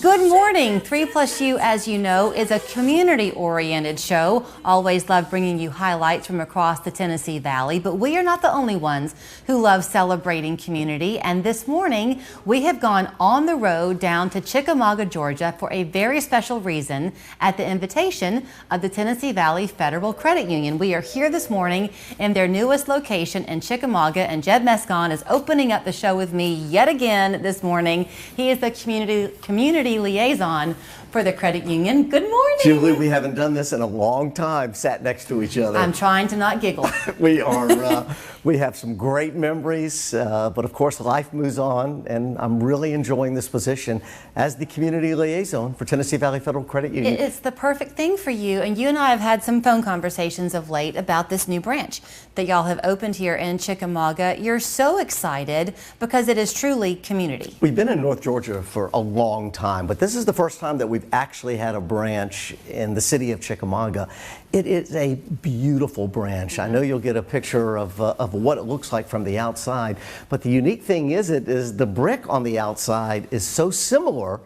Good morning. 3+U, as you know, is a community-oriented show. Always love bringing you highlights from across the Tennessee Valley, but we are not the only ones who love celebrating community. And this morning, we have gone on the road down to Chickamauga, Georgia for a very special reason at the invitation of the Tennessee Valley Federal Credit Union. We are here this morning in their newest location in Chickamauga, and Jed Mescon is opening up the show with me yet again this morning. He is the community liaison for the credit union. Good morning. Julie, we haven't done this in a long time, sat next to each other. I'm trying to not giggle. We are. We have some great memories, but of course life moves on, and I'm really enjoying this position as the community liaison for Tennessee Valley Federal Credit Union. It's the perfect thing for you, and you and I have had some phone conversations of late about this new branch that y'all have opened here in Chickamauga. You're so excited because it is truly community. We've been in North Georgia for a long time, but this is the first time that we've actually had a branch in the city of Chickamauga. It is a beautiful branch. I know you'll get a picture of what it looks like from the outside, but the unique thing is the brick on the outside is so similar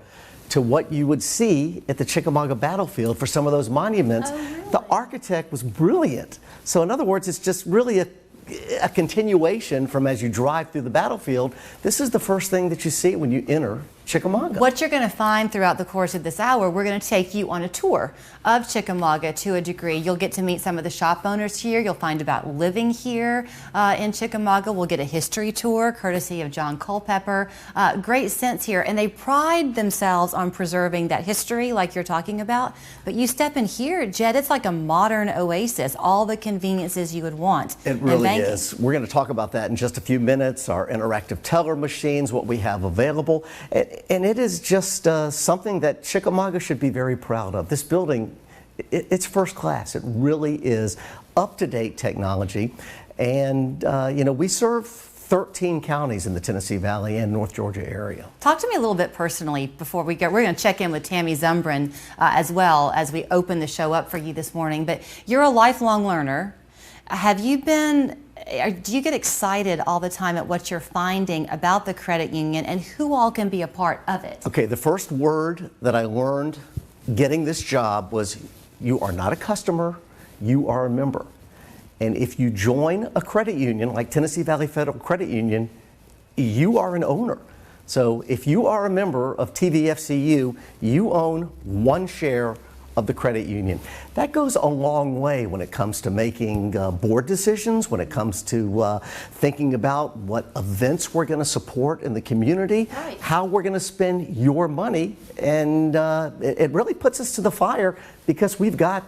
to what you would see at the Chickamauga battlefield for some of those monuments. Oh, really? The architect was brilliant. So in other words, it's just really a continuation from as you drive through the battlefield. This is the first thing that you see when you enter Chickamauga. What you're going to find throughout the course of this hour, we're going to take you on a tour of Chickamauga to a degree. You'll get to meet some of the shop owners here. You'll find about living here in Chickamauga. We'll get a history tour courtesy of John Culpepper. Great sense here, and they pride themselves on preserving that history like you're talking about. But you step in here, Jed, it's like a modern oasis, all the conveniences you would want. It really is. We're going to talk about that in just a few minutes, our interactive teller machines, what we have available. And it is just something that Chickamauga should be very proud of. This building, it's first class. It really is up-to-date technology. And, you know, we serve 13 counties in the Tennessee Valley and North Georgia area. Talk to me a little bit personally before we go. We're going to check in with Tammy Zumbrin as well as we open the show up for you this morning. But you're a lifelong learner. Do you get excited all the time at what you're finding about the credit union and who all can be a part of it? Okay, the first word that I learned getting this job was you are not a customer, you are a member. And if you join a credit union like Tennessee Valley Federal Credit Union, you are an owner. So if you are a member of TVFCU, you own one share of the credit union. That goes a long way when it comes to making board decisions, when it comes to thinking about what events we're going to support in the community, right, how we're going to spend your money, and it really puts us to the fire because we've got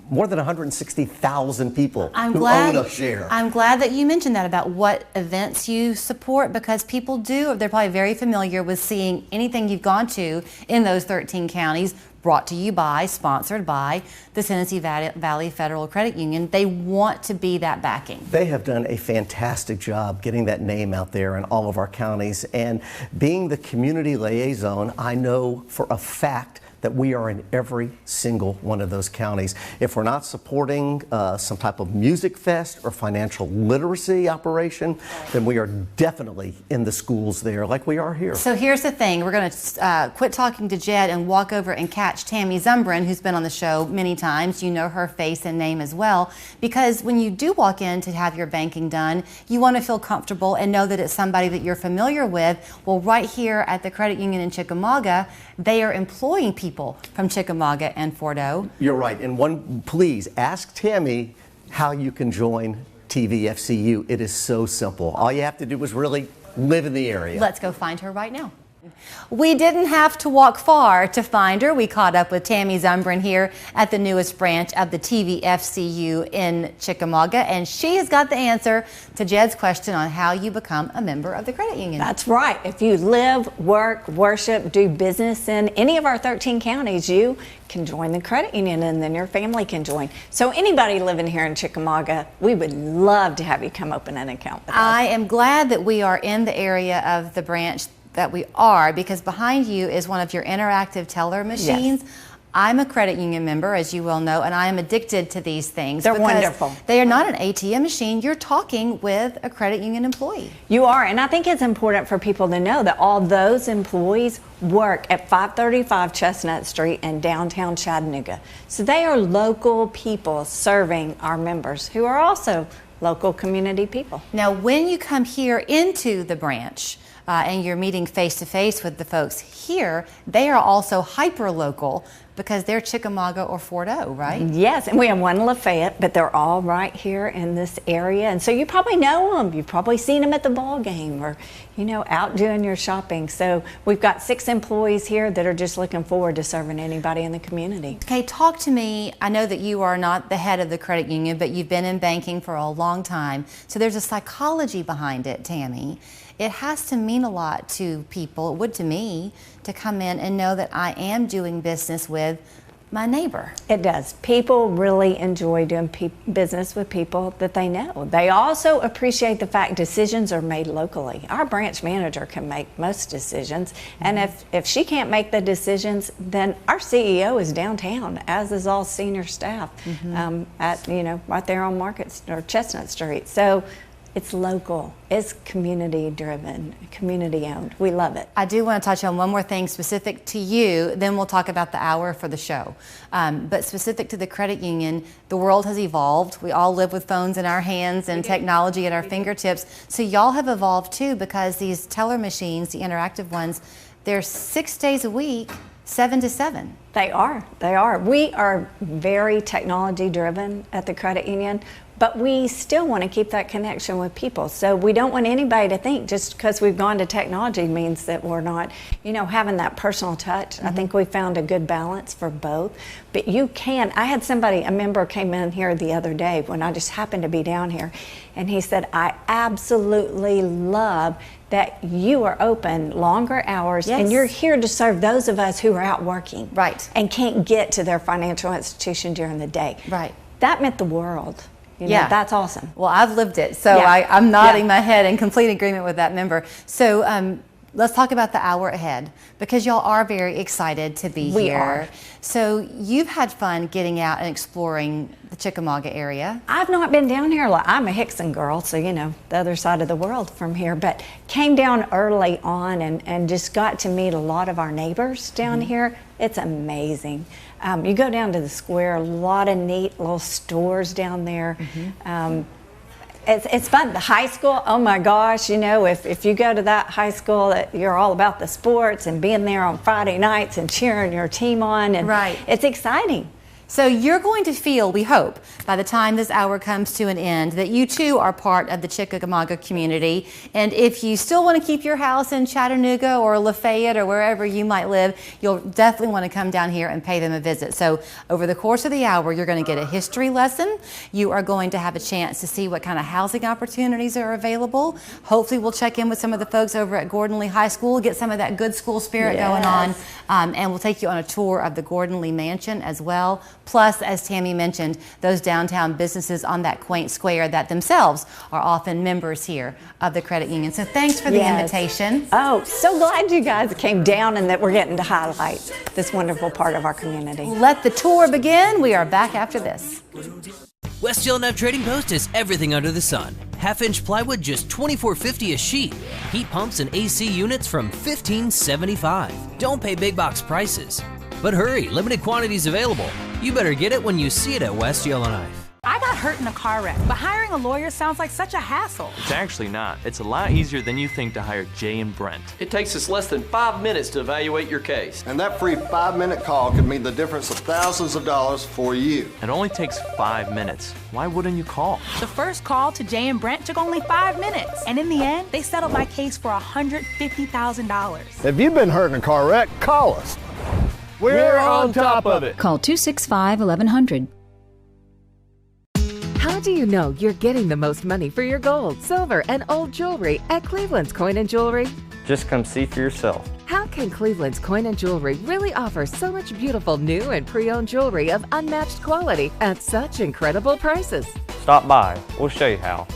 more than 160,000 people who own a share. I'm glad that you mentioned that about what events you support, because people they're probably very familiar with seeing anything you've gone to in those 13 counties brought to you by, sponsored by the Tennessee Valley Federal Credit Union. They want to be that backing. They have done a fantastic job getting that name out there in all of our counties, and being the community liaison, I know for a fact that we are in every single one of those counties. If we're not supporting some type of music fest or financial literacy operation, then we are definitely in the schools there like we are here. So here's the thing. We're going to quit talking to Jed and walk over and catch Tammy Zumbrin, who's been on the show many times. You know her face and name as well, because when you do walk in to have your banking done, you want to feel comfortable and know that it's somebody that you're familiar with. Well, right here at the credit union in Chickamauga, they are employing people from Chickamauga and Fordo. You're right. And please ask Tammy how you can join TVFCU. It is so simple. All you have to do is really live in the area. Let's go find her right now. We didn't have to walk far to find her. We caught up with Tammy Zumbrin here at the newest branch of the TVFCU in Chickamauga, and she has got the answer to Jed's question on how you become a member of the credit union. That's right. If you live, work, worship, do business in any of our 13 counties, you can join the credit union, and then your family can join. So anybody living here in Chickamauga, we would love to have you come open an account with us. I am glad that we are in the area of the branch that we are, because behind you is one of your interactive teller machines. Yes. I'm a credit union member, as you well know, and I am addicted to these things. They're because wonderful. They are not an ATM machine. You're talking with a credit union employee. You are, and I think it's important for people to know that all those employees work at 535 Chestnut Street in downtown Chattanooga. So they are local people serving our members who are also local community people. Now, when you come here into the branch and you're meeting face-to-face with the folks here, they are also hyper-local because they're Chickamauga or Fort O, right? Yes, and we have one in Lafayette, but they're all right here in this area. And so you probably know them. You've probably seen them at the ball game or, you know, out doing your shopping. So we've got 6 employees here that are just looking forward to serving anybody in the community. Okay, talk to me. I know that you are not the head of the credit union, but you've been in banking for a long time. So there's a psychology behind it, Tammy. It has to mean a lot to people, it would to me, to come in and know that I am doing business with my neighbor. It does. People really enjoy doing business with people that they know. They also appreciate the fact decisions are made locally. Our branch manager can make most decisions, and if she can't make the decisions, then our CEO is downtown, as is all senior staff at, you know, right there on Market or Chestnut Street. So it's local, it's community driven, community owned. We love it. I do want to touch on one more thing specific to you, then we'll talk about the hour for the show. But specific to the credit union, the world has evolved. We all live with phones in our hands and technology at our fingertips. So y'all have evolved too, because these teller machines, the interactive ones, they're 6 days a week, 7 to 7. They are. We are very technology driven at the credit union, but we still want to keep that connection with people. So we don't want anybody to think just because we've gone to technology means that we're not, you know, having that personal touch. I think we found a good balance for both. But you can. I had a member came in here the other day when I just happened to be down here, and he said, I absolutely love that you are open longer hours, and you're here to serve those of us who are out working, right, and can't get to their financial institution during the day. Right. That meant the world. You know, that's awesome. Well, I've lived it, so I'm nodding my head in complete agreement with that member. So let's talk about the hour ahead, because y'all are very excited to be here. We are. So you've had fun getting out and exploring the Chickamauga area. I've not been down here a lot. I'm a Hickson girl, so you know, the other side of the world from here, but came down early on and just got to meet a lot of our neighbors down here. It's amazing. You go down to the square, a lot of neat little stores down there. It's fun. The high school, oh my gosh, you know, if you go to that high school, you're all about the sports and being there on Friday nights and cheering your team on, and it's exciting. So you're going to feel, we hope, by the time this hour comes to an end, that you too are part of the Chickamauga community. And if you still want to keep your house in Chattanooga or Lafayette or wherever you might live, you'll definitely want to come down here and pay them a visit. So over the course of the hour, you're going to get a history lesson. You are going to have a chance to see what kind of housing opportunities are available. Hopefully we'll check in with some of the folks over at Gordon Lee High School, get some of that good school spirit going on, and we'll take you on a tour of the Gordon Lee Mansion as well. Plus, as Tammy mentioned, those downtown businesses on that quaint square that themselves are often members here of the credit union. So thanks for the invitation. Oh, so glad you guys came down and that we're getting to highlight this wonderful part of our community. Let the tour begin. We are back after this. West Yellowknife Trading Post is everything under the sun. Half-inch plywood just $24.50 a sheet. Heat pumps and AC units from $15.75. Don't pay big box prices. But hurry, limited quantities available. You better get it when you see it at West Yellowknife. I got hurt in a car wreck, but hiring a lawyer sounds like such a hassle. It's actually not. It's a lot easier than you think to hire Jay and Brent. It takes us less than 5 minutes to evaluate your case. And that free 5-minute call could mean the difference of thousands of dollars for you. It only takes 5 minutes. Why wouldn't you call? The first call to Jay and Brent took only 5 minutes. And in the end, they settled my case for $150,000. If you've been hurt in a car wreck, call us. We're on top of it. Call 265-1100. How do you know you're getting the most money for your gold, silver, and old jewelry at Cleveland's Coin and Jewelry? Just come see for yourself. How can Cleveland's Coin and Jewelry really offer so much beautiful new and pre-owned jewelry of unmatched quality at such incredible prices? Stop by. We'll show you how.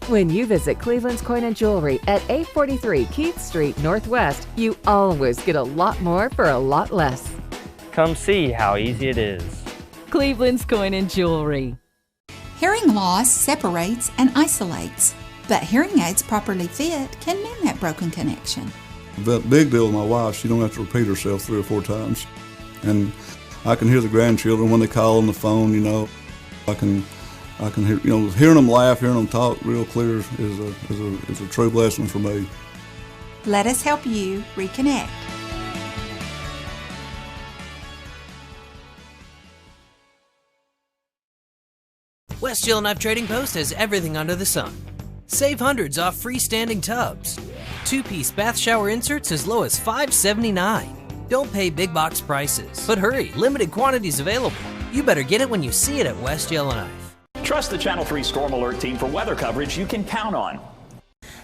When you visit Cleveland's Coin and Jewelry at 843 Keith Street Northwest, you always get a lot more for a lot less. come see how easy it is. Cleveland's Coin and Jewelry. Hearing loss separates and isolates, but hearing aids properly fit can mend that broken connection. The big deal with my wife, she don't have to repeat herself 3 or 4 times. And I can hear the grandchildren when they call on the phone, you know. I can hear, you know, hearing them laugh, hearing them talk real clear is a true blessing for me. Let us help you reconnect. West Yellowknife Trading Post has everything under the sun. Save hundreds off freestanding tubs. 2-piece bath shower inserts as low as $5.79. Don't pay big box prices. But hurry, limited quantities available. You better get it when you see it at West Yellowknife. Trust the Channel 3 Storm Alert team for weather coverage you can count on.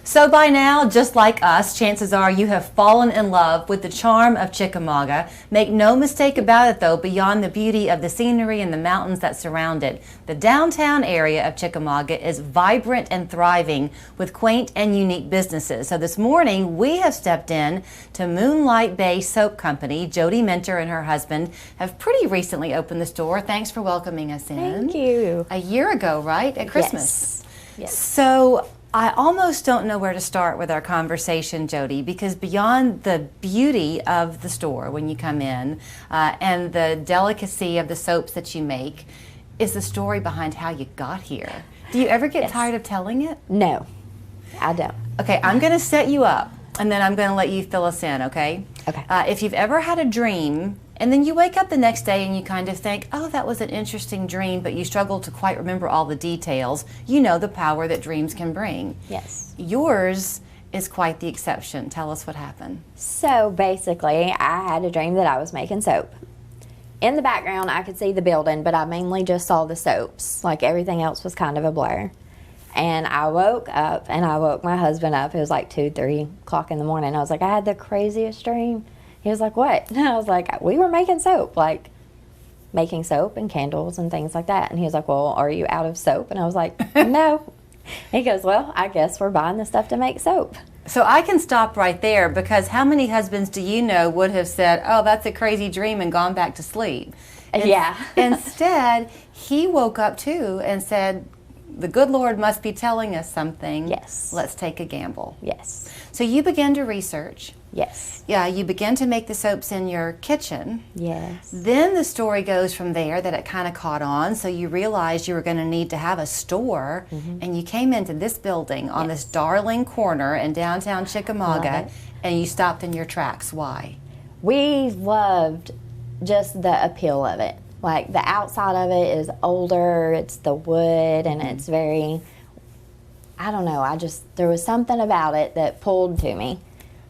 So by now, just like us, chances are you have fallen in love with the charm of Chickamauga. Make no mistake about it though, beyond the beauty of the scenery and the mountains that surround it, the downtown area of Chickamauga is vibrant and thriving with quaint and unique businesses. So this morning, we have stepped in to Moonlight Bay Soap Company. Jody Minter and her husband have pretty recently opened the store. Thanks for welcoming us in. Thank you. A year ago, right? At Christmas. Yes. So I almost don't know where to start with our conversation, Jody, because beyond the beauty of the store when you come in and the delicacy of the soaps that you make is the story behind how you got here. Do you ever get tired of telling it? No, I don't. Okay, I'm going to set you up and then I'm going to let you fill us in, okay? Okay. If you've ever had a dream and then you wake up the next day and you kind of think, oh, that was an interesting dream, but you struggle to quite remember all the details, you know the power that dreams can bring. Yes. Yours is quite the exception. Tell us what happened. So basically, I had a dream that I was making soap. In the background, I could see the building, but I mainly just saw the soaps. Like everything else was kind of a blur. And I woke up, and I woke my husband up. It was like 2, 3 o'clock in the morning. I was like, I had the craziest dream. He was like, what? And I was like, we were making soap, like making soap and candles and things like that. And he was like, well, are you out of soap? And I was like, no. He goes, well, I guess we're buying the stuff to make soap. So I can stop right there because how many husbands do you know would have said, oh, that's a crazy dream and gone back to sleep? Yeah. Instead, he woke up too and said, the good Lord must be telling us something. Yes. Let's take a gamble. Yes. So you began to research. Yes. Yeah, you began to make the soaps in your kitchen. Yes. Then the story goes from there that it kind of caught on, so you realized you were going to need to have a store, and you came into this building on this darling corner in downtown Chickamauga, and you stopped in your tracks. Why? We loved just the appeal of it. Like the outside of it is older, it's the wood, and it's very, I don't know, there was something about it that pulled to me.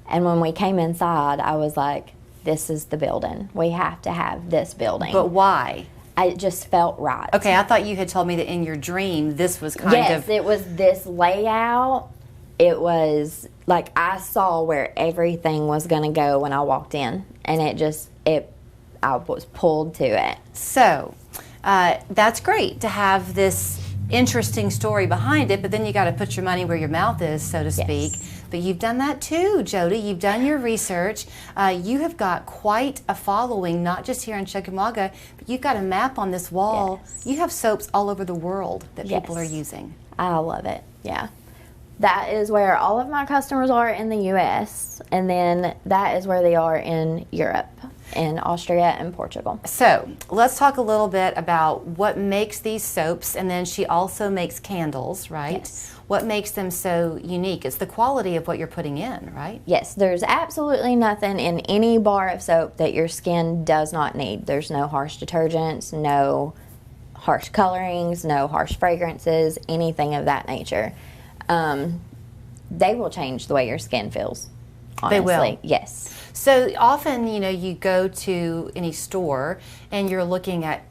And when we came inside, I was like, this is the building. We have to have this building. But why? It just felt right. Okay, I thought you had told me that in your dream this was kind of... Yes, it was this layout. It was like I saw where everything was going to go when I walked in. And I was pulled to it. So, that's great to have this interesting story behind it, but then you got to put your money where your mouth is, so to speak. But you've done that too, Jody. You've done your research. You have got quite a following, not just here in Chickamauga, but you've got a map on this wall. Yes. You have soaps all over the world that people are using. I love it, yeah. That is where all of my customers are in the U.S., and then that is where they are in Europe, in Austria and Portugal. So let's talk a little bit about what makes these soaps, and then she also makes candles, right? Yes. What makes them so unique? It's the quality of what you're putting in, right? Yes, there's absolutely nothing in any bar of soap that your skin does not need. There's no harsh detergents, no harsh colorings, no harsh fragrances, anything of that nature. They will change the way your skin feels, honestly. They will? Yes. So often, you go to any store and you're looking at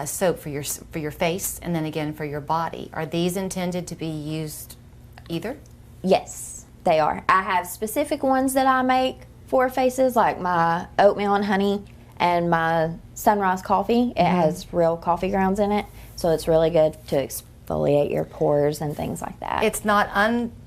soap for your face and then again for your body. Are these intended to be used either? Yes, they are. I have specific ones that I make for faces, like my oatmeal and honey and my sunrise coffee. It has real coffee grounds in it, so it's really good to exfoliate your pores and things like that. It's not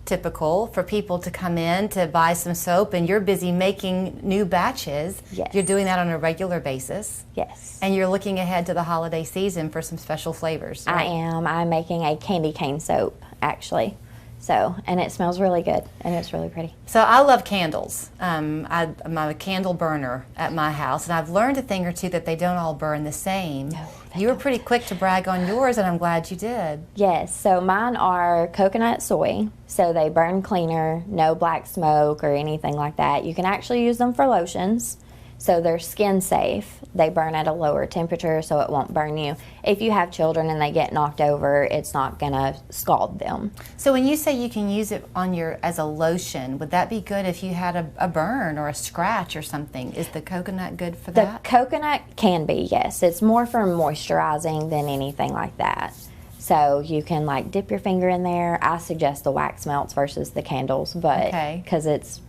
typical for people to come in to buy some soap, and you're busy making new batches. Yes. You're doing that on a regular basis. Yes. And you're looking ahead to the holiday season for some special flavors. Right? I am. I'm making a candy cane soap, actually. So, and it smells really good, and it's really pretty. So I love candles. I'm a candle burner at my house, and I've learned a thing or two that they don't all burn the same. No, you were pretty quick to brag on yours, and I'm glad you did. Yes, so mine are coconut soy, so they burn cleaner, no black smoke or anything like that. You can actually use them for lotions. So they're skin safe. They burn at a lower temperature, so it won't burn you. If you have children and they get knocked over, it's not gonna scald them. So when you say you can use it on as a lotion, would that be good if you had a burn or a scratch or something? Is the coconut good for that? The coconut can be, yes. It's more for moisturizing than anything like that. So you can like dip your finger in there. I suggest the wax melts versus the candles, but because it's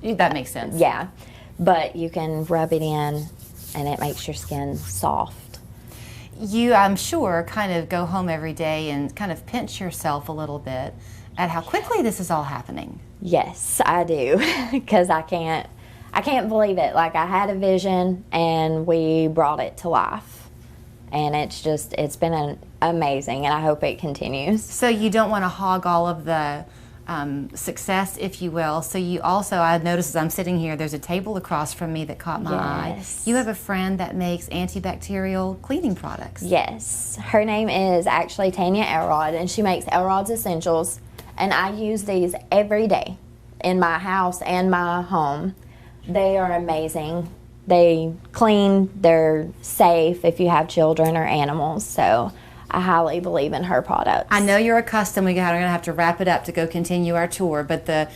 that makes sense. Yeah. But you can rub it in and it makes your skin soft. You, I'm sure, kind of go home every day and kind of pinch yourself a little bit at how quickly this is all happening. Yes, I do, because I can't believe it. Like, I had a vision and we brought it to life. And it's been amazing, and I hope it continues. So you don't want to hog all of the success, if you will. So you also, I noticed as I'm sitting here, there's a table across from me that caught my eye. You have a friend that makes antibacterial cleaning products. Yes, her name is actually Tanya Elrod, and she makes Elrod's Essentials, and I use these every day in my house and my home. They are amazing. They clean, they're safe if you have children or animals, so I highly believe in her products. I know you're accustomed. We're going to have to wrap it up to go continue our tour, but the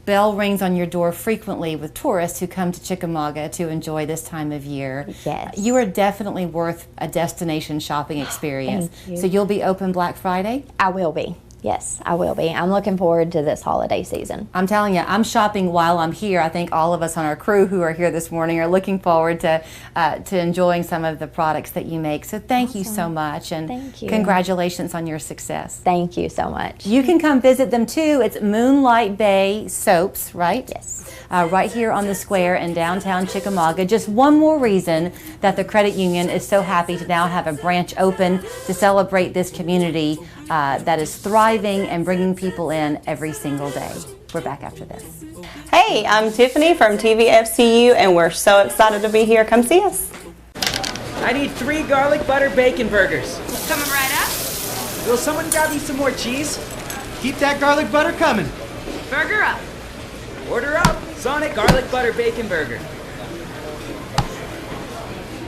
bell rings on your door frequently with tourists who come to Chickamauga to enjoy this time of year. Yes. You are definitely worth a destination shopping experience. Thank you. So you'll be open Black Friday? I will be. Yes, I will be. I'm looking forward to this holiday season. I'm telling you, I'm shopping while I'm here. I think all of us on our crew who are here this morning are looking forward to enjoying some of the products that you make. So thank you so much, and thank you. Congratulations on your success. Thank you so much. You can come visit them too. It's Moonlight Bay Soaps, right? Yes. Right here on the square in downtown Chickamauga. Just one more reason that the credit union is so happy to now have a branch open to celebrate this community that is thriving and bringing people in every single day. We're back after this. Hey, I'm Tiffany from TVFCU, and we're so excited to be here. Come see us. I need 3 garlic butter bacon burgers. Coming right up. Will someone grab me some more cheese? Keep that garlic butter coming. Burger up. Order up. Sonic garlic butter bacon burger.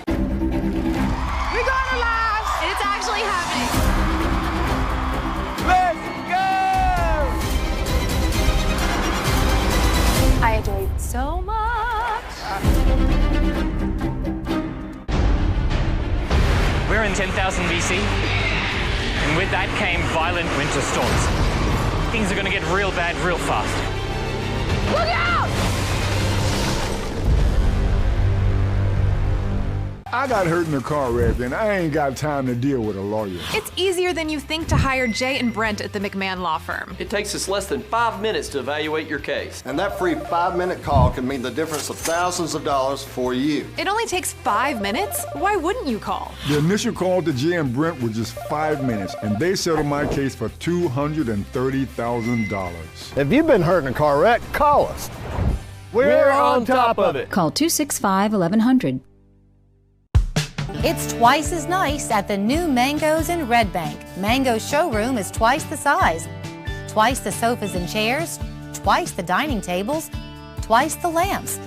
We're going alive. It's actually happening. Let's go! I enjoyed it so much. We're in 10,000 BC, and with that came violent winter storms. Things are going to get real bad real fast. Look out! I got hurt in a car wreck, and I ain't got time to deal with a lawyer. It's easier than you think to hire Jay and Brent at the McMahon Law Firm. It takes us less than 5 minutes to evaluate your case. And that free 5-minute call can mean the difference of thousands of dollars for you. It only takes 5 minutes? Why wouldn't you call? The initial call to Jay and Brent was just 5 minutes, and they settled my case for $230,000. If you've been hurt in a car wreck, call us. We're on top of it. Call 265-1100. It's twice as nice at the new Mango's in Red Bank. Mango's showroom is twice the size, twice the sofas and chairs, twice the dining tables, twice the lamps.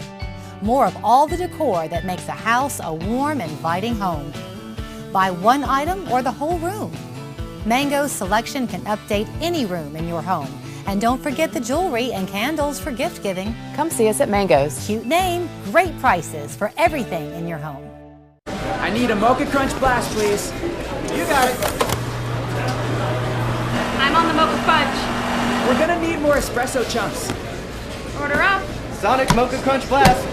More of all the decor that makes a house a warm, inviting home. Buy one item or the whole room. Mango's selection can update any room in your home. And don't forget the jewelry and candles for gift giving. Come see us at Mango's. Cute name, great prices for everything in your home. I need a Mocha Crunch Blast, please. You got it. I'm on the Mocha Fudge. We're gonna need more espresso chunks. Order up. Sonic Mocha Crunch Blast.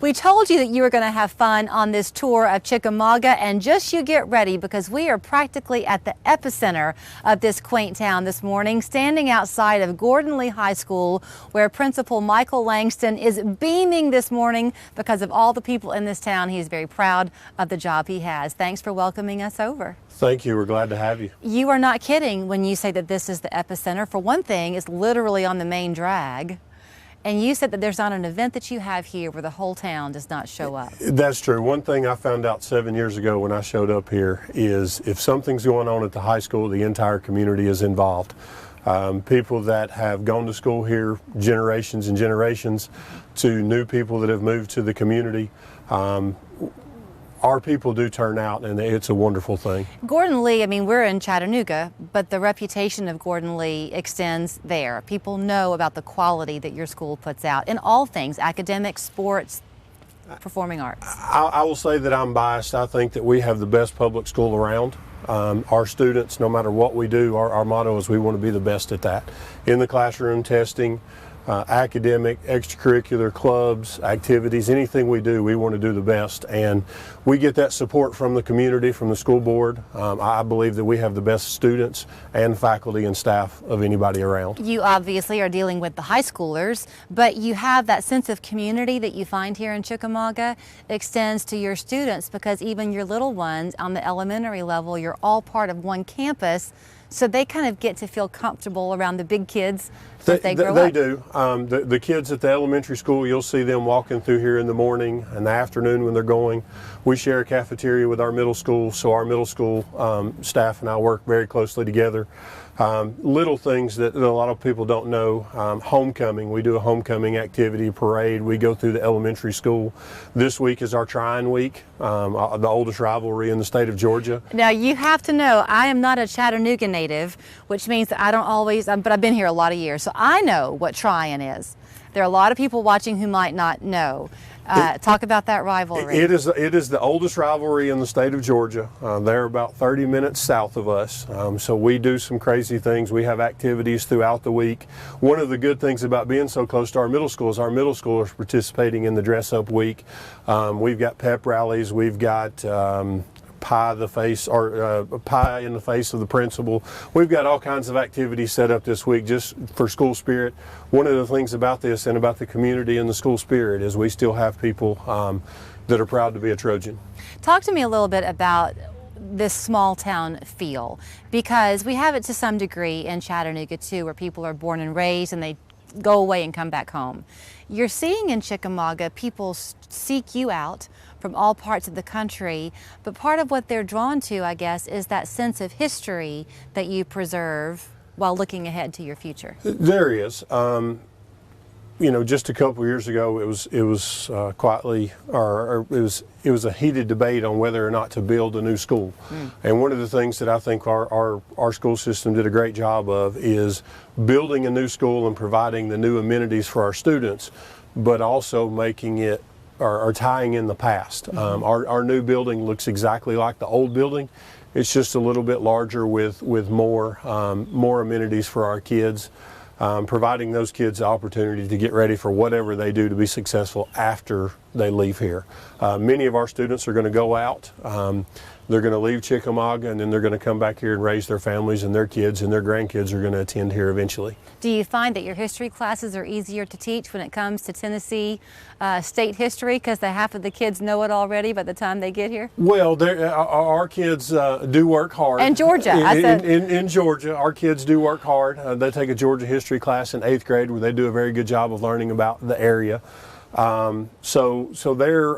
We told you that you were going to have fun on this tour of Chickamauga, and just you get ready because we are practically at the epicenter of this quaint town this morning, standing outside of Gordon Lee High School, where Principal Michael Langston is beaming this morning because of all the people in this town. He is very proud of the job he has. Thanks for welcoming us over. Thank you. We're glad to have you. You are not kidding when you say that this is the epicenter. For one thing, it's literally on the main drag. And you said that there's not an event that you have here where the whole town does not show up. That's true. One thing I found out 7 years ago when I showed up here is if something's going on at the high school, the entire community is involved. People that have gone to school here generations and generations to new people that have moved to the community. Our people do turn out, and it's a wonderful thing. Gordon Lee, I mean, we're in Chattanooga, but the reputation of Gordon Lee extends there. People know about the quality that your school puts out in all things, academics, sports, performing arts. I will say that I'm biased. I think that we have the best public school around. Our students, no matter what we do, our motto is we want to be the best at that. In the classroom, testing, academic, extracurricular clubs, activities, anything we do, we want to do the best. And we get that support from the community, from the school board. I believe that we have the best students and faculty and staff of anybody around. You obviously are dealing with the high schoolers, but you have that sense of community that you find here in Chickamauga extends to your students, because even your little ones on the elementary level, you're all part of one campus. So they kind of get to feel comfortable around the big kids as they grow up. They do. The kids at the elementary school, you'll see them walking through here in the morning and the afternoon when they're going. We share a cafeteria with our middle school, so our middle school staff and I work very closely together. Little things that a lot of people don't know. Homecoming, we do a homecoming activity, parade. We go through the elementary school. This week is our Trine Week, the oldest rivalry in the state of Georgia. Now you have to know, I am not a Chattanooga native, which means that I don't always, but I've been here a lot of years, so I know what Trine is. There are a lot of people watching who might not know. Talk about that rivalry. It is the oldest rivalry in the state of Georgia. They're about 30 minutes south of us. So we do some crazy things. We have activities throughout the week. One of the good things about being so close to our middle school is our middle schoolers participating in the dress-up week. We've got pep rallies. We've got pie in the face of the principal. We've got all kinds of activities set up this week just for school spirit. One of the things about this and about the community and the school spirit is we still have people that are proud to be a Trojan. Talk to me a little bit about this small town feel, because we have it to some degree in Chattanooga too, where people are born and raised and they go away and come back home. You're seeing in Chickamauga people seek you out from all parts of the country, but part of what they're drawn to, I guess, is that sense of history that you preserve while looking ahead to your future. There is. You know, just a couple of years ago, it was a heated debate on whether or not to build a new school. And one of the things that I think our school system did a great job of is building a new school and providing the new amenities for our students, but also making it or tying in the past. Our new building looks exactly like the old building. It's just a little bit larger with more amenities for our kids. Providing those kids the opportunity to get ready for whatever they do to be successful after they leave here. Many of our students are going to go out. They're going to leave Chickamauga, and then they're going to come back here and raise their families, and their kids and their grandkids are going to attend here eventually. Do you find that your history classes are easier to teach when it comes to Tennessee state history, because half of the kids know it already by the time they get here? Well, our kids do work hard. And Georgia, in Georgia, our kids do work hard. They take a Georgia history class in 8th grade where they do a very good job of learning about the area. So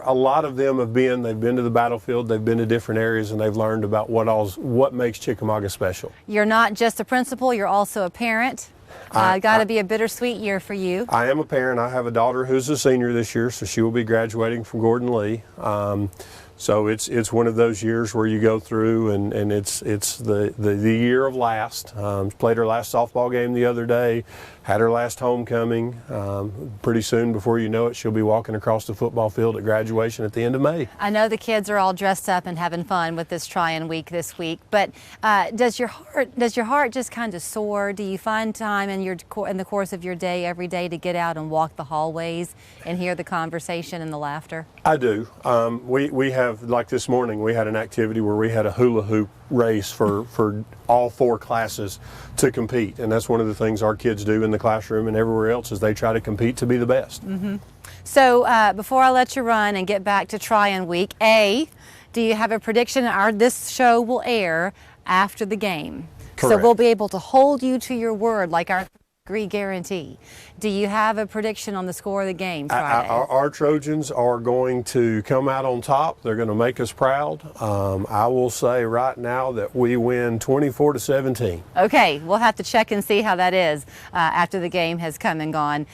a lot of them they've been to the battlefield, they've been to different areas, and they've learned about what makes Chickamauga special. You're not just a principal, you're also a parent. Got to be a bittersweet year for you. I am a parent. I have a daughter who's a senior this year, so she will be graduating from Gordon Lee. So it's one of those years where you go through and it's the year of last. Played her last softball game the other day, had her last homecoming. Pretty soon, before you know it, she'll be walking across the football field at graduation at the end of May. I know the kids are all dressed up and having fun with this try-in week this week, but does your heart just kind of soar? Do you find time in the course of your day every day to get out and walk the hallways and hear the conversation and the laughter? I do. We have, like this morning, we had an activity where we had a hula hoop race for all 4 classes to compete, and that's one of the things our kids do in the classroom and everywhere else is they try to compete to be the best. Mm-hmm. So before I let you run and get back to try-in week, do you have a prediction? This show will air after the game. Correct. So we'll be able to hold you to your word like our guarantee. Do you have a prediction on the score of the game Friday? Our Trojans are going to come out on top. They're going to make us proud. I will say right now that we win 24-17. Okay, we'll have to check and see how that is after the game has come and gone.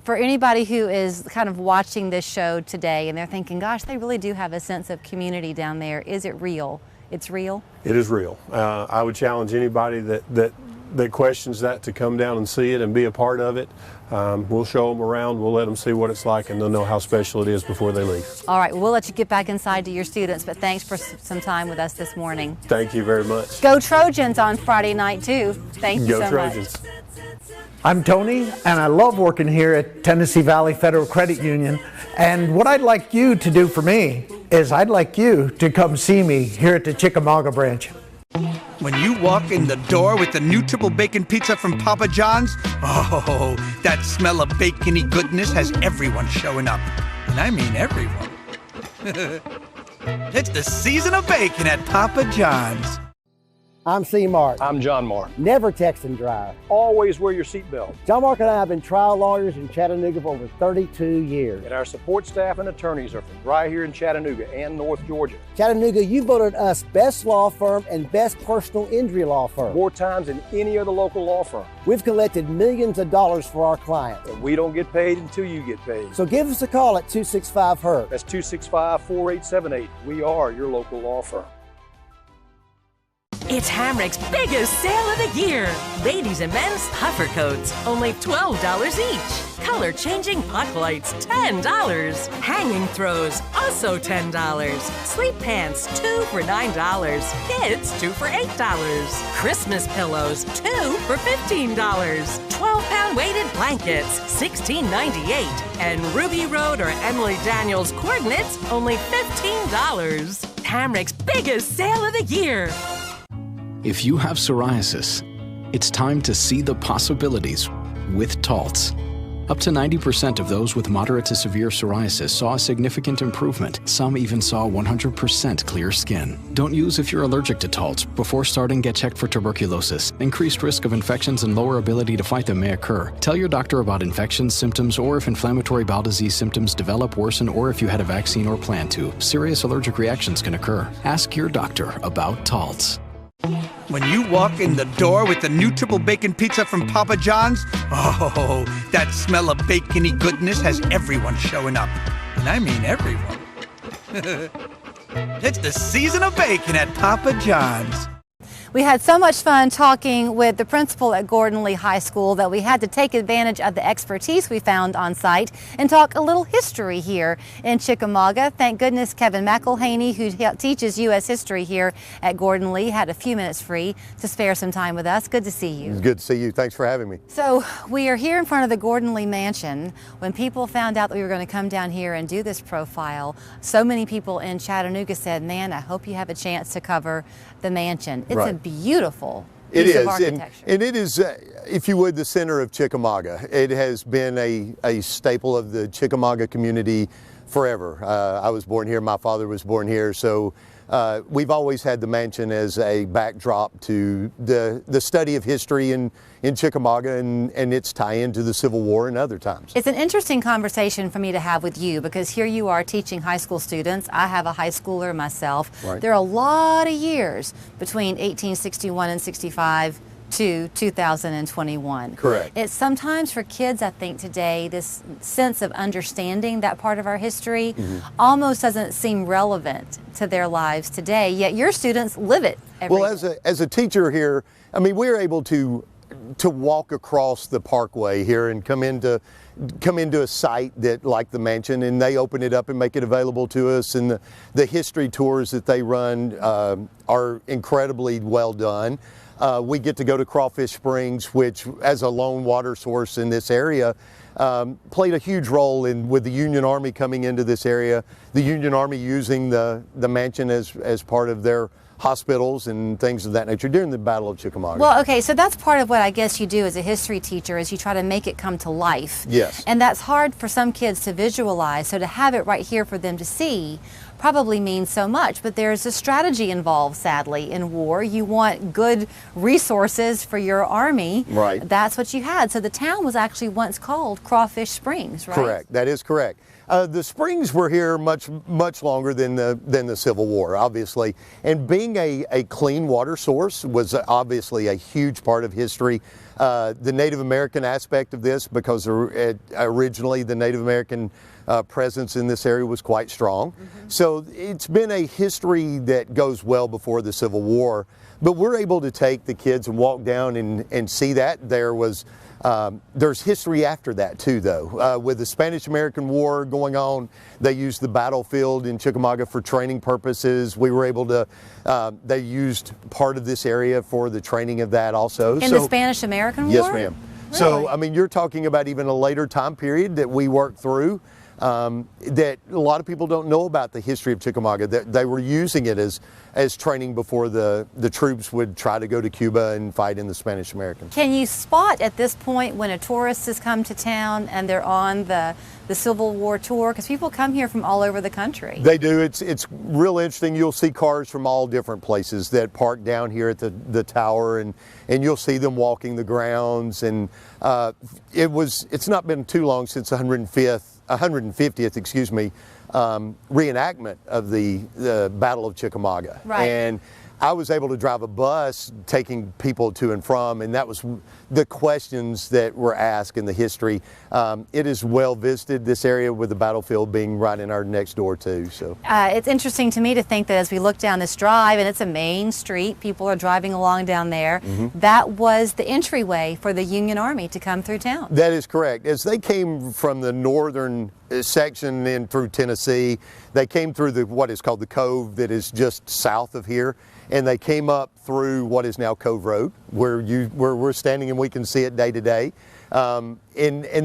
For anybody who is kind of watching this show today and they're thinking, gosh, they really do have a sense of community down there. Is it real? It's real? It is real. I would challenge anybody that questions that to come down and see it and be a part of it. We'll show them around, we'll let them see what it's like, and they'll know how special it is before they leave. All right, we'll let you get back inside to your students, but thanks for some time with us this morning. Thank you very much. Go Trojans on Friday night too. Thank you so Trojans. much. I'm Tony, and I love working here at Tennessee Valley Federal Credit Union. And what I'd like you to do for me is I'd like you to come see me here at the Chickamauga branch. When you walk in the door with the new triple bacon pizza from Papa John's, oh, that smell of bacony goodness has everyone showing up. And I mean everyone. It's the season of bacon at Papa John's. I'm C. Mark. I'm John Mark. Never text and drive. Always wear your seatbelt. John Mark and I have been trial lawyers in Chattanooga for over 32 years. And our support staff and attorneys are from right here in Chattanooga and North Georgia. Chattanooga, you voted us best law firm and best personal injury law firm. More times than any other local law firm. We've collected millions of dollars for our clients. And we don't get paid until you get paid. So give us a call at 265-HURT. That's 265-4878. We are your local law firm. It's Hamrick's biggest sale of the year. Ladies and men's puffer coats, only $12 each. Color-changing puck lights, $10. Hanging throws, also $10. Sleep pants, 2 for $9. Kids, 2 for $8. Christmas pillows, 2 for $15. 12-pound weighted blankets, $16.98. And Ruby Road or Emily Daniels coordinates, only $15. Hamrick's biggest sale of the year. If you have psoriasis, it's time to see the possibilities with Taltz. Up to 90% of those with moderate to severe psoriasis saw a significant improvement. Some even saw 100% clear skin. Don't use if you're allergic to Taltz. Before starting, get checked for tuberculosis. Increased risk of infections and lower ability to fight them may occur. Tell your doctor about infections, symptoms, or if inflammatory bowel disease symptoms develop, worsen, or if you had a vaccine or plan to. Serious allergic reactions can occur. Ask your doctor about Taltz. When you walk in the door with the new triple bacon pizza from Papa John's, oh, that smell of bacony goodness has everyone showing up. And I mean everyone. It's the season of bacon at Papa John's. We had so much fun talking with the principal at Gordon Lee High School that we had to take advantage of the expertise we found on site and talk a little history here in Chickamauga. Thank goodness Kevin McElhaney, who teaches U.S. history here at Gordon Lee, had a few minutes free to spare some time with us. Good to see you. It's good to see you. Thanks for having me. So we are here in front of the Gordon Lee Mansion. When people found out that we were going to come down here and do this profile, so many people in Chattanooga said, man, I hope you have a chance to cover the mansion. It's a beautiful piece of architecture. And it is, if you would, the center of Chickamauga. It has been a staple of the Chickamauga community forever. I was born here, my father was born here, so we've always had the mansion as a backdrop to the study of history in Chickamauga and its tie-in to the Civil War and other times. It's an interesting conversation for me to have with you because here you are teaching high school students. I have a high schooler myself. Right. There are a lot of years between 1861 and 65 to 2021. Correct. It's sometimes for kids, I think today, this sense of understanding that part of our history almost doesn't seem relevant to their lives today, yet your students live it every day. Well, as a teacher here, I mean, we're able to to walk across the parkway here and come into a site that like the mansion, and they open it up and make it available to us, and the history tours that they run are incredibly well done. We get to go to Crawfish Springs, which as a lone water source in this area played a huge role with the Union Army coming into this area, the Union Army using the mansion as part of their hospitals and things of that nature during the Battle of Chickamauga. Well, okay, so that's part of what I guess you do as a history teacher, is you try to make it come to life. Yes. And that's hard for some kids to visualize, so to have it right here for them to see probably means so much. But there's a strategy involved, sadly, in war. You want good resources for your army. Right. That's what you had. So the town was actually once called Crawfish Springs, right? Correct. That is correct. The springs were here much longer than the Civil War, obviously, and being a clean water source was obviously a huge part of history. The Native American aspect of this, because originally the Native American presence in this area was quite strong. So it's been a history that goes well before the Civil War, but we're able to take the kids and walk down and see that. There's history after that too, though. With the Spanish-American War going on, they used the battlefield in Chickamauga for training purposes. We were able to, they used part of this area for the training of that also. In the Spanish-American War? Yes, ma'am. Really? So, I mean, you're talking about even a later time period that we worked through. That a lot of people don't know about the history of Chickamauga, that they were using it as training before the troops would try to go to Cuba and fight in the Spanish-American. Can you spot at this point when a tourist has come to town and they're on the Civil War tour? Because people come here from all over the country. They do. It's real interesting. You'll see cars from all different places that park down here at the tower, and you'll see them walking the grounds. And it's not been too long since 150th, excuse me, reenactment of the Battle of Chickamauga. Right. And I was able to drive a bus taking people to and from, and that was the questions that were asked in the history. It is well visited, this area, with the battlefield being right in our next door too. So it's interesting to me to think that as we look down this drive, and it's a main street, people are driving along down there, that was the entryway for the Union Army to come through town. That is correct. As they came from the northern section in through Tennessee, they came through what is called the Cove, that is just south of here, and they came up through what is now Cove Road, where we're standing and we can see it day to day. And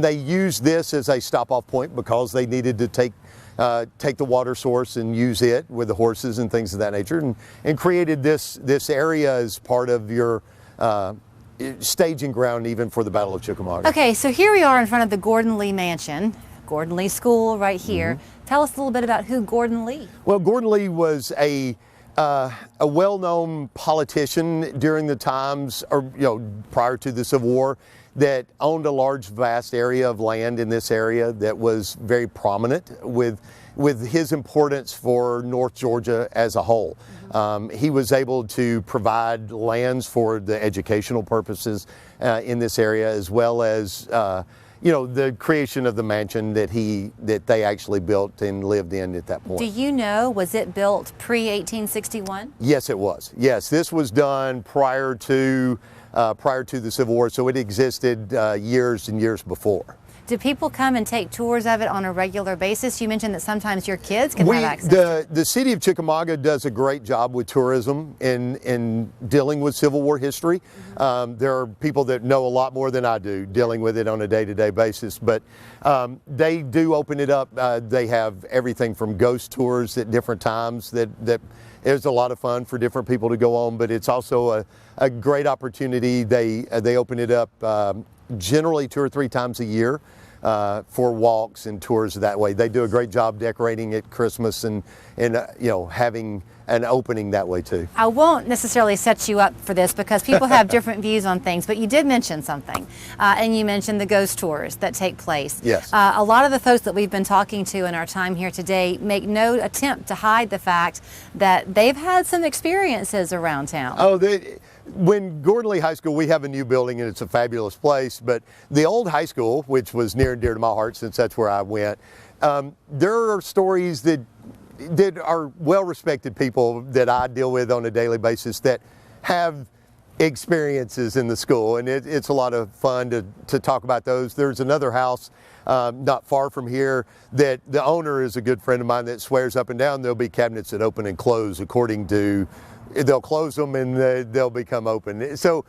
they used this as a stop-off point because they needed to take the water source and use it with the horses and things of that nature, and created this area as part of your staging ground even for the Battle of Chickamauga. Okay, so here we are in front of the Gordon Lee Mansion, Gordon Lee School right here. Tell us a little bit about who Gordon Lee. Well, Gordon Lee was a well-known politician during the times, or prior to the Civil War, that owned a large, vast area of land in this area that was very prominent with his importance for North Georgia as a whole. He was able to provide lands for the educational purposes in this area, as well as the creation of the mansion that they actually built and lived in at that point. Do you know, was it built pre-1861? Yes, it was. Yes, this was done prior to the Civil War, so it existed years and years before. Do people come and take tours of it on a regular basis? You mentioned that sometimes your kids can have access. The city of Chickamauga does a great job with tourism in dealing with Civil War history. There are people that know a lot more than I do dealing with it on a day-to-day basis, but they do open it up. They have everything from ghost tours at different times that is a lot of fun for different people to go on, but it's also a great opportunity. They open it up generally 2 or 3 times a year for walks and tours that way. They do a great job decorating at Christmas and having an opening that way too. I won't necessarily set you up for this because people have different views on things, but you did mention something, and you mentioned the ghost tours that take place. Yes. A lot of the folks that we've been talking to in our time here today make no attempt to hide the fact that they've had some experiences around town. Oh, when Gordon Lee High School, we have a new building and it's a fabulous place, but the old high school, which was near and dear to my heart since that's where I went, there are stories that are well-respected people that I deal with on a daily basis that have experiences in the school, and it's a lot of fun to talk about those. There's another house not far from here that the owner is a good friend of mine that swears up and down there'll be cabinets that open and close according to, they'll close them and they'll become open. So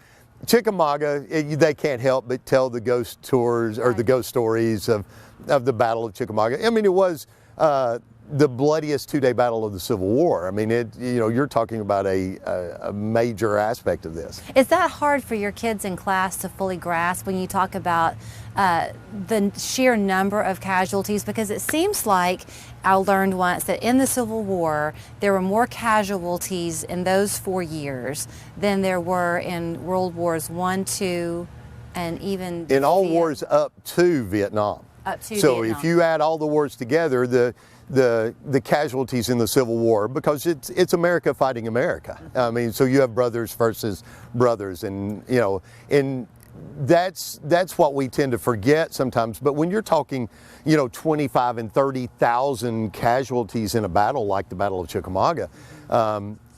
Chickamauga, they can't help but tell the ghost tours or the ghost stories of the Battle of Chickamauga. I mean, it was the bloodiest two-day battle of the Civil War. I mean, you're talking about a major aspect of this. Is that hard for your kids in class to fully grasp when you talk about the sheer number of casualties? Because it seems like I learned once that in the Civil War, there were more casualties in those 4 years than there were in World Wars I, II, and even in all wars up to Vietnam. Up to so Vietnam. If you add all the wars together, the casualties in the Civil War, because it's America fighting America. I mean, so you have brothers versus brothers, and and that's what we tend to forget sometimes. But when you're talking, 25 and 30,000 casualties in a battle like the Battle of Chickamauga,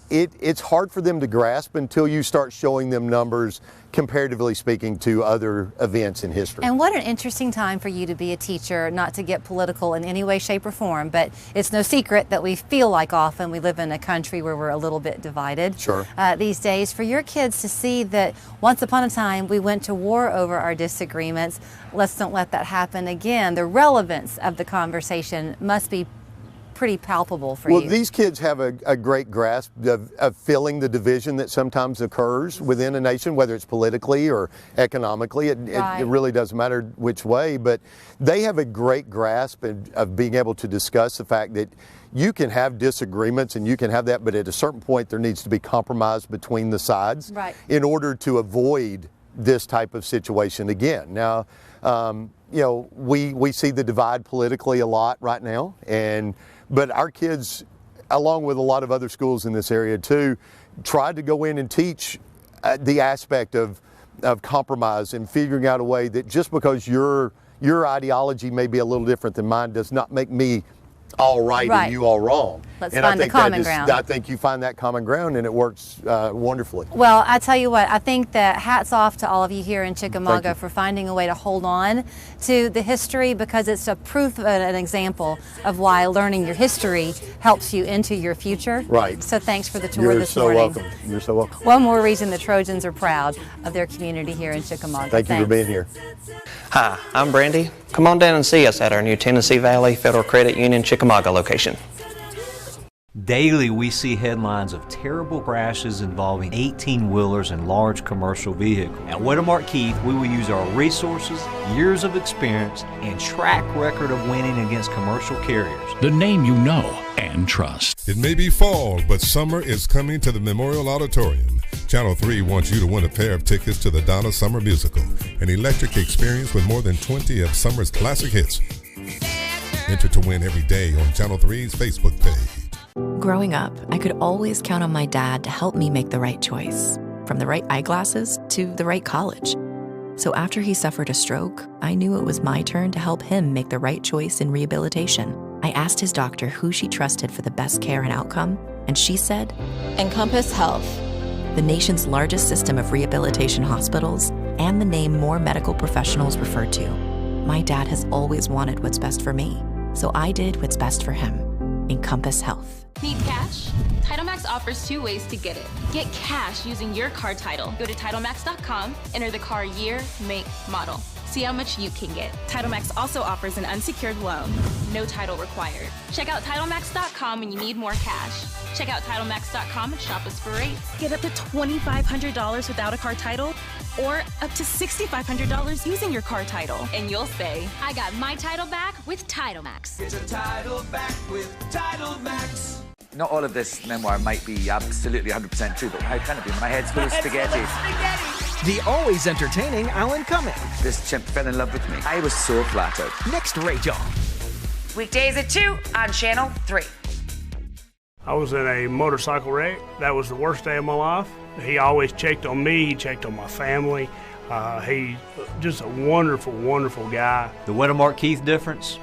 it's hard for them to grasp until you start showing them numbers, comparatively speaking, to other events in history. And what an interesting time for you to be a teacher, not to get political in any way, shape, or form, but it's no secret that we feel like often we live in a country where we're a little bit divided these days. For your kids to see that once upon a time we went to war over our disagreements, let's don't let that happen again. The relevance of the conversation must be pretty palpable for you. Well, these kids have a great grasp of feeling the division that sometimes occurs within a nation, whether it's politically or economically. It really doesn't matter which way, but they have a great grasp of being able to discuss the fact that you can have disagreements and you can have that, but at a certain point there needs to be compromise between the sides in order to avoid this type of situation again. Now, we see the divide politically a lot right now, but our kids, along with a lot of other schools in this area too, tried to go in and teach the aspect of compromise and figuring out a way that just because your ideology may be a little different than mine does not make me all right and you all wrong. Let's find the common ground. I think you find that common ground and it works wonderfully. Well, I tell you what, I think that hats off to all of you here in Chickamauga for finding a way to hold on to the history, because it's a proof and an example of why learning your history helps you into your future. Right. So thanks for the tour this morning. You're so welcome. You're so welcome. One more reason the Trojans are proud of their community here in Chickamauga. Thank you for being here. Hi, I'm Brandy. Come on down and see us at our new Tennessee Valley Federal Credit Union Chickamauga location. Daily, we see headlines of terrible crashes involving 18-wheelers and large commercial vehicles. At Whittemart Keith, we will use our resources, years of experience, and track record of winning against commercial carriers. The name you know and trust. It may be fall, but summer is coming to the Memorial Auditorium. Channel 3 wants you to win a pair of tickets to the Donna Summer Musical, an electric experience with more than 20 of summer's classic hits. Enter to win every day on Channel 3's Facebook page. Growing up, I could always count on my dad to help me make the right choice, from the right eyeglasses to the right college. So after he suffered a stroke, I knew it was my turn to help him make the right choice in rehabilitation. I asked his doctor who she trusted for the best care and outcome, and she said, Encompass Health, the nation's largest system of rehabilitation hospitals and the name more medical professionals refer to. My dad has always wanted what's best for me, so I did what's best for him. Encompass Health. Need cash? TitleMax offers 2 ways to get it. Get cash using your car title. Go to TitleMax.com, enter the car year, make, model. See how much you can get. TitleMax also offers an unsecured loan. No title required. Check out TitleMax.com when you need more cash. Check out TitleMax.com and shop us for rates. Get up to $2,500 without a car title, or up to $6,500 using your car title. And you'll say, I got my title back with TitleMax. Get your title back with TitleMax. Not all of this memoir might be absolutely 100% true, but how can it be? My head's full of spaghetti. The always entertaining Alan Cumming. This chimp fell in love with me. I was so flattered. Next, Rachel. Weekdays at 2 on Channel 3. I was in a motorcycle wreck. That was the worst day of my life. He always checked on me. He checked on my family. He's just a wonderful, wonderful guy. The Whittemart Keith difference?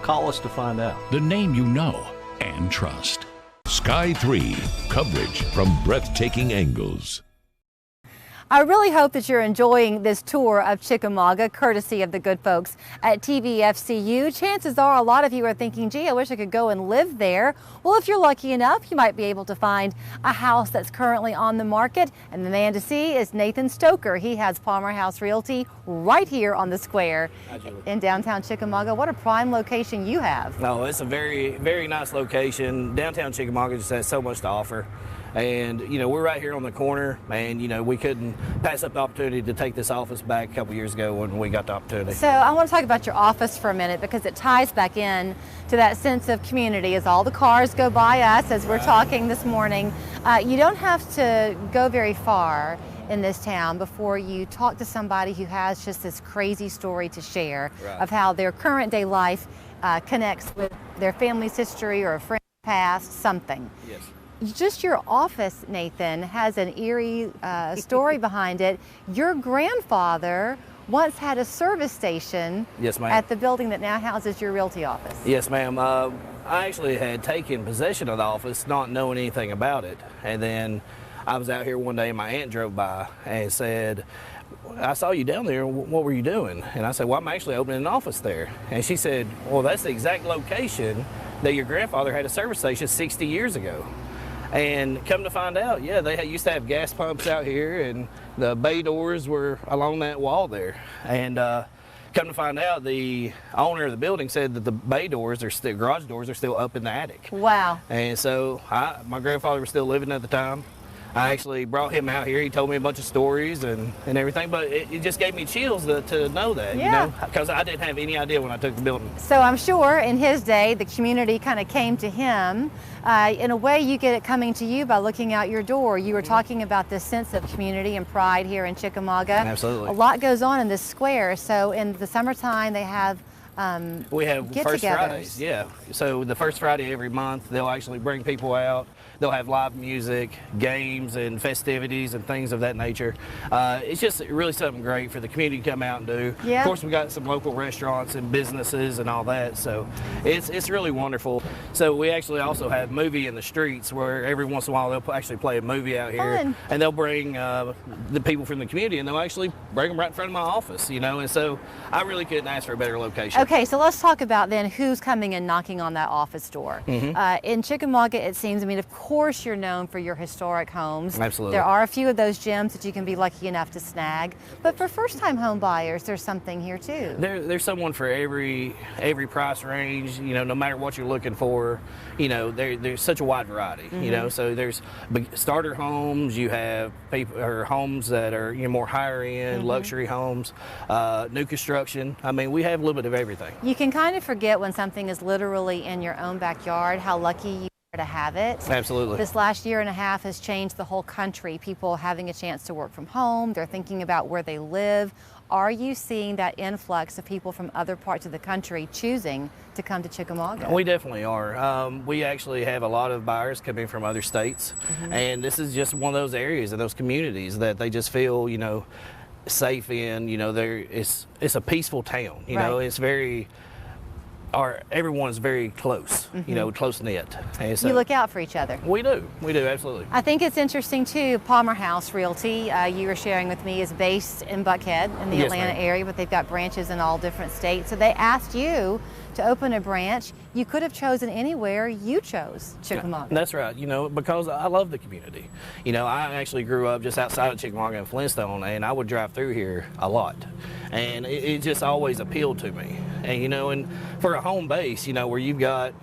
Call us to find out. The name you know and trust. Sky 3, coverage from breathtaking angles. I really hope that you're enjoying this tour of Chickamauga, courtesy of the good folks at TVFCU. Chances are a lot of you are thinking, gee, I wish I could go and live there. Well, if you're lucky enough, you might be able to find a house that's currently on the market. And the man to see is Nathan Stoker. He has Palmerhouse Realty right here on the square in downtown Chickamauga. What a prime location you have. No, it's a very, very nice location. Downtown Chickamauga just has so much to offer. And, you know, we're right here on the corner, and, you know, we couldn't pass up the opportunity to take this office back a couple years ago when we got the opportunity. So I want to talk about your office for a minute because it ties back in to that sense of community as all the cars go by us as we're talking this morning. You don't have to go very far in this town before you talk to somebody who has just this crazy story to share of how their current day life connects with their family's history or a friend's past, something. Yes. Just your office, Nathan, has an eerie story behind it. Your grandfather once had a service station at the building that now houses your realty office. Yes, ma'am. I actually had taken possession of the office not knowing anything about it. And then I was out here one day and my aunt drove by and said, I saw you down there, what were you doing? And I said, well, I'm actually opening an office there. And she said, well, that's the exact location that your grandfather had a service station 60 years ago. And come to find out, yeah, they used to have gas pumps out here, and the bay doors were along that wall there. And come to find out, the owner of the building said that the bay doors, garage doors, are still up in the attic. Wow. And so my grandfather was still living at the time. I actually brought him out here. He told me a bunch of stories and everything, but it just gave me chills to know that, you know, because I didn't have any idea when I took the building. So I'm sure in his day, the community kind of came to him. In a way, you get it coming to you by looking out your door. You were talking about this sense of community and pride here in Chickamauga. Absolutely. A lot goes on in this square. So in the summertime, they have we have First Fridays, yeah. So the first Friday every month, they'll actually bring people out. They'll have live music, games, and festivities and things of that nature. It's just really something great for the community to come out and do. Yeah. Of course, we got some local restaurants and businesses and all that, so it's really wonderful. So we actually also have movie in the streets where every once in a while they'll actually play a movie out here. Fun. And they'll bring the people from the community, and they'll actually bring them right in front of my office, you know, and so I really couldn't ask for a better location. Okay, so let's talk about then who's coming and knocking on that office door. In Chickamauga, it seems, I mean, of course you're known for your historic homes. Absolutely. There are a few of those gems that you can be lucky enough to snag, but for first-time home buyers, there's something here too. There's someone for every price range, you know, no matter what you're looking for. You know, there's such a wide variety, you know, so there's starter homes, you have people or homes that are, you know, more higher end, luxury homes, new construction. I mean, we have a little bit of everything. You can kind of forget when something is literally in your own backyard how lucky you are to have it. Absolutely. This last year and a half has changed the whole country. People having a chance to work from home, they're thinking about where they live. Are you seeing that influx of people from other parts of the country choosing to come to Chickamauga? We definitely are. We actually have a lot of buyers coming from other states, and this is just one of those areas and those communities that they just feel, you know, safe in. You know, it's a peaceful town. You know, it's very. Everyone's very close, you know, close knit. And so you look out for each other. We do, absolutely. I think it's interesting too. Palmerhouse Realty, you were sharing with me, is based in Buckhead in the Atlanta area, but they've got branches in all different states. So they asked you to open a branch. You could have chosen anywhere. You chose Chickamauga. That's right. You know, because I love the community. You know, I actually grew up just outside of Chickamauga and Flintstone, and I would drive through here a lot. And it just always appealed to me. And, you know, and for a home base, you know, where you've got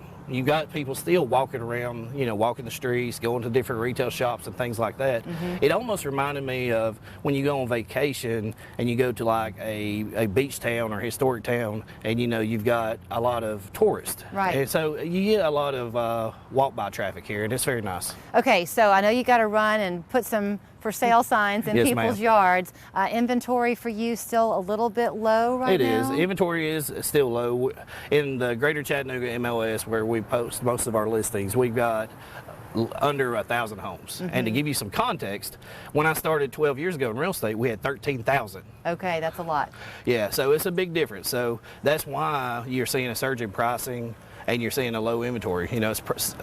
people still walking around, you know, walking the streets, going to different retail shops and things like that. It almost reminded me of when you go on vacation and you go to like a beach town or historic town, and, you know, you've got a lot of tourists. Right. And so you get a lot of walk-by traffic here, and it's very nice. Okay, so I know you got to run and put some for sale signs in people's yards. Inventory for you still a little bit low right now? It is. Inventory is still low. In the greater Chattanooga MLS, where we post most of our listings, we've got under 1,000 homes. And to give you some context, when I started 12 years ago in real estate, we had 13,000. Okay, that's a lot. Yeah, so it's a big difference. So that's why you're seeing a surge in pricing and you're seeing a low inventory. You know, it's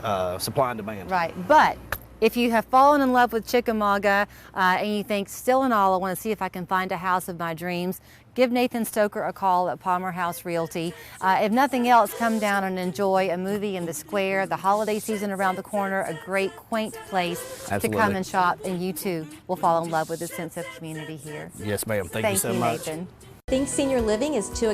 supply and demand. Right, but If you have fallen in love with Chickamauga and you think, still in all, I want to see if I can find a house of my dreams, give Nathan Stoker a call at Palmerhouse Realty. If nothing else, come down and enjoy a movie in the square, the holiday season around the corner, a great, quaint place to come and shop, and you too will fall in love with the sense of community here. Yes, ma'am. Thank you so much. Nathan. Think senior living is too